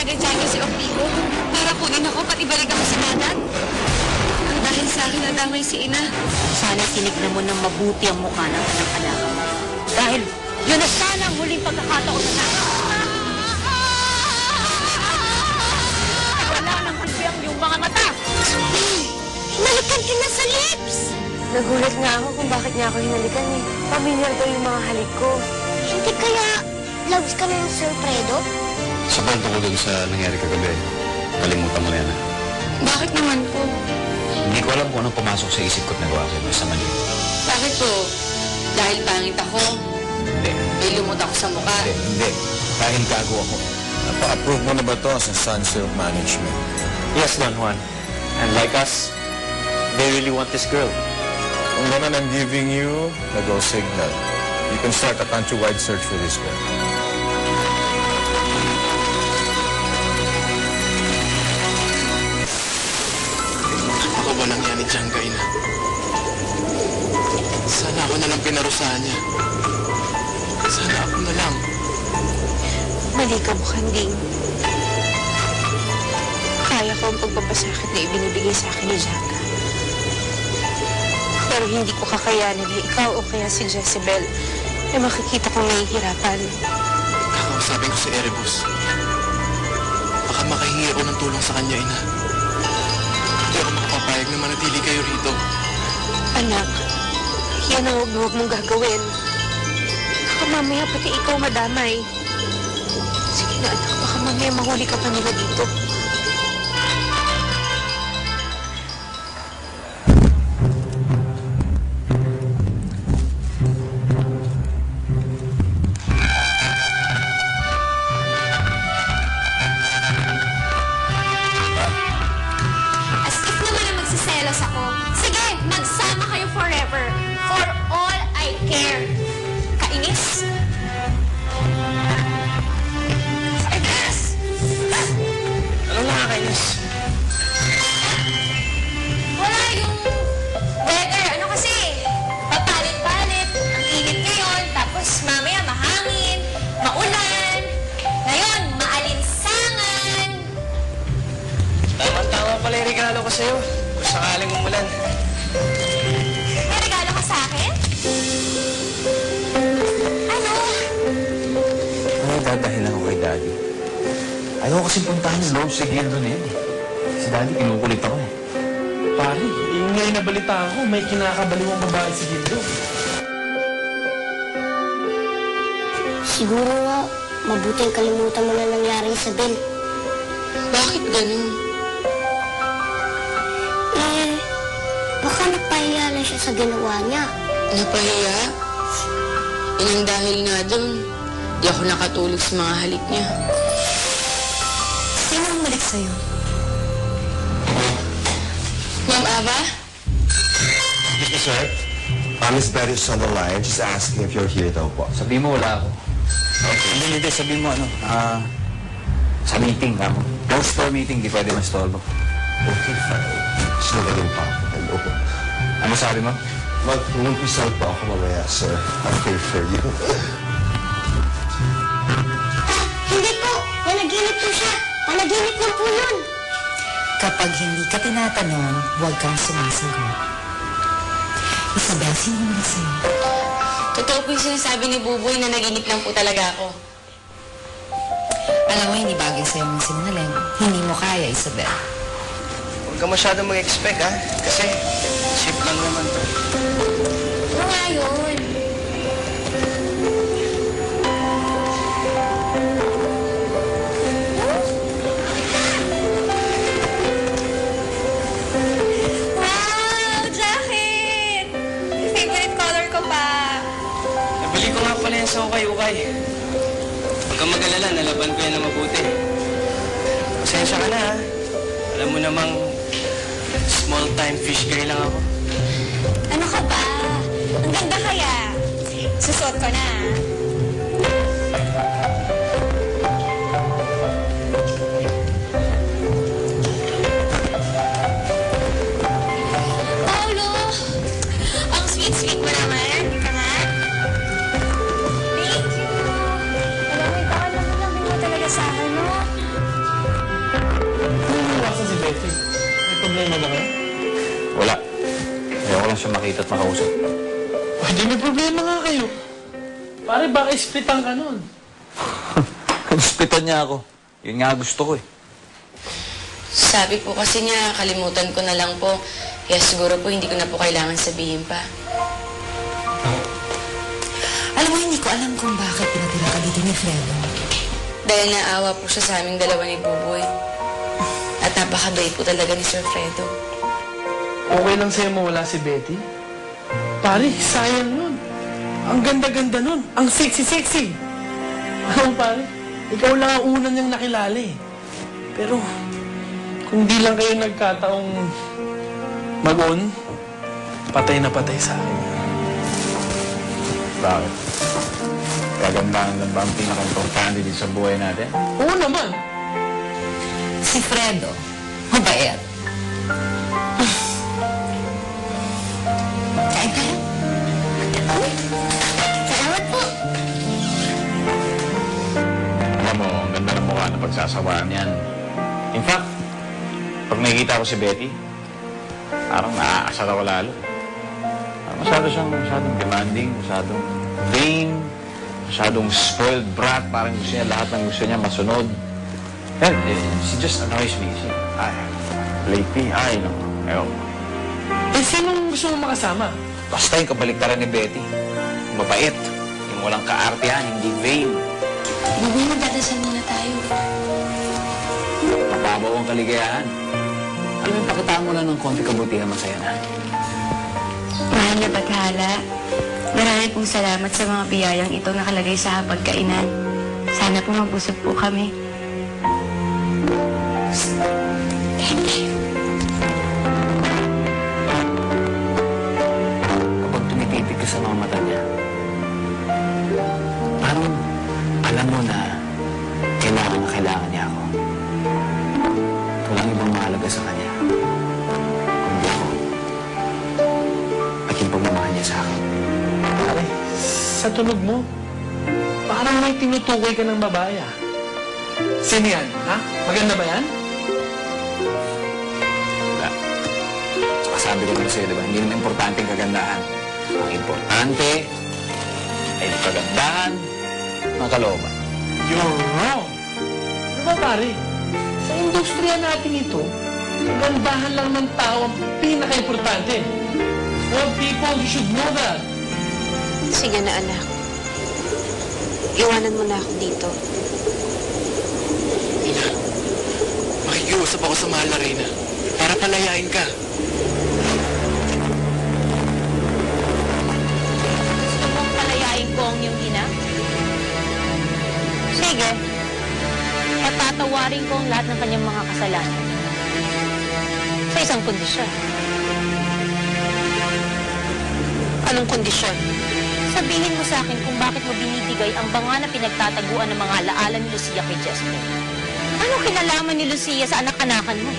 tinaga-tsaga si Optico para kunin ako pati balik ako sa dagat. Ang dahil sa akin nadamay si Ina. Sana tinignan mo ng mabuti ang mukha ng anak mo. Dahil yun na sana ang huling pagkakataon na wala nang hulbiyang yung mga mata. Hinalikan ka na sa lips! Nagulat nga ako kung bakit niya ako hinalikan eh. Pamilyar daw yung mga halik ko. Hindi kaya loves ka na ng Sir Fredo? Sa kwento ko dun sa nangyari kagabi, kalimutan mo na yan, ha? Bakit naman po? Hindi ko alam kung anong pumasok sa isip ko at nagawa ko sa mali. Bakit po? Dahil pangit ako? Hindi. May lumot ako sa mukha? Hindi. Dahil gago ako. Napa-approve mo na ba to sa Sunsilk Management? Yes, Don Juan. And like us, they really want this girl. Kung ganun, I'm giving you the go signal. You can start a countrywide search for this girl. Ako ba nang yan ni Jangga, Ina? Sana ako na lang pinarusahan niya. Sana ako na lang. Mali ka, Bukanding. Kaya ko ang pagpapasakit na ibinibigay sa akin ni Jangga. Pero hindi ko kakayanin na ikaw o kaya si Jezebel na makikita kong nahihirapan. Kakausapin ko si Erebus. Baka makahingi ako ng tulong sa kanya, Ina. Hindi ako makapapayag na manatili kayo rito. Anak, yan ang huwag mong gagawin. Baka mamaya pati ikaw madamay. Sige na anak, baka mamaya mahuli ka pa nila dito. Sa'yo, kung sakaling umulan. May regalo ka sa akin? Ano? Ay, dadahilan ko kay Daddy. Ayaw ko kasing puntahan yung loob sa gildo na yun. Si Daddy, kinukulit ako eh. Pare, yung ngayon nabalita ako, may kinakabaliwang babae si Gildo. Siguro nga, mabuting kalimutan mo na nangyari sa Bel. Bakit ganun? Baka napahiya lang siya sa ginawa niya. Napahiya? Inang dahil nga doon, di ako nakatulog sa mga halik niya. Sino ang malik sa'yo? Ma'am Ava? Mr. Sir, Miss Betty is on the line. Just asking if you're here daw po. Sabihin mo, wala ako. Okay. Hindi. Sabihin mo, sa meeting ako. Post-store meeting, di pwede ma-stolbo. Okay, fine. Sinagaling pa ako. Hello. Ano sabi mo? Mag-umpisal pa ako mamaya, sir. I'll pay for you. Hindi po! Nanaginip po siya! Panaginip lang po yun! Kapag hindi ka tinatanong, huwag kang sumasagot. Isabel, sino naman sa'yo? Totoo po yung sinasabi ni Buboy na naginip lang po talaga ako. Alam mo, hindi bagay sa'yo mga sinungaling. Hindi mo kaya, Isabel. Huwag ka masyadong mag-expect, ha? Kasi, ship lang naman to. Ano nga yun? Wow! Jacket! Favorite color ko pa. Nabili ko nga pala yan sa ukay-ukay. Huwag kang mag-alala, nalaban ko yan na mabuti. Pasensya ka na, ha? Alam mo namang small-time fish guy lang ako. Ano ka ba? Ang ganda kaya. Susuot ko na. Paulo! Ang sweet-sweet mo naman. Ika nga. Thank you. Alam mo, ikaw, alam mo talaga sa akin, no? Betty? May problema ba kayo? Wala. Ayoko lang siya makita at makausap. O, hindi may problema nga kayo. Pare, baka isplitan ka nun. Kanispitan niya ako. Yun nga gusto ko eh. Sabi po kasi niya, kalimutan ko na lang po. Kaya siguro po hindi ko na po kailangan sabihin pa. Alam mo, hindi ko alam kung bakit pinatira ka dito ni Fredo. Dahil naawa po siya sa aming dalawa ni Buboy. At napakabait po talaga ni Sir Fredo. Okay lang sa'yo mawala si Betty? Pare, sayang nun. Ang ganda-ganda nun. Ang sexy-sexy. Ano pare? Ikaw lang ang una niyang nakilala eh. Pero, kung di lang kayo nagkataong mag-on, patay na patay sa akin. Bakit? Kagandahan lang ba ang pinaka-importante din sa buhay natin? Oo naman. Si Fredo, mabait. Kain ka lang. Salamat po. Alam mo, ang ganda ng mukha na pagsasawaan yan. In fact, pag nakikita ko si Betty, parang naaasar ako lalo. Masyadong demanding, masyadong vain, masyadong spoiled brat. Parang gusto niya, lahat ng gusto niya masunod. And she just annoys me. Lately, no. Ewan. Eh, sinong gusto mo makasama? Basta yung kabaliktaran ni Betty. Mabait. Yung walang kaartihan, hindi vain. Buboy, magdadasal muna tayo. Mababaw ang kaligayahan. Alam mo, pakitaan mo lang ng konti kabutihan, masaya na. Mahal na Bathala, marami pong salamat sa mga biyayang ito nakalagay sa hapagkainan. Sana po mabusog po kami. Thank you. Kapag tumititig ka sa mga mata niya, parang alam mo na kailangan niya ako. Walang ibang mahalaga sa kanya. Kundi ako. At yung pagmamahal niya sa akin. Pare, sa tunog mo, parang may tinutukoy ka ng babae ah. Sino yan, ha? Maganda ba yan? Wala. Saka sabi ko naman sa'yo, diba? Hindi naman importante ang kagandahan. Ang importante ay yung kagandahan ng kalooban. You're wrong. Ano ba pare? Sa industriya natin ito, kagandahan lang ng tao ang pinaka-importante. For people, you should know that. Sige na, anak. Iwanan mo na ako dito. Ina, makikiusap ako sa mahal na Reyna para palayain ka. Gusto mong palayain ko ang iyong ina? Sige. Patatawarin ko ang lahat ng kanyang mga kasalanan. Sa isang kondisyon. Anong kondisyon? Sabihin mo sa akin kung bakit mo binibigay ang banga na pinagtataguan ng mga alaala ni Lucia kay Jesper. Anong kinalaman ni Lucia sa anak-anakan mo?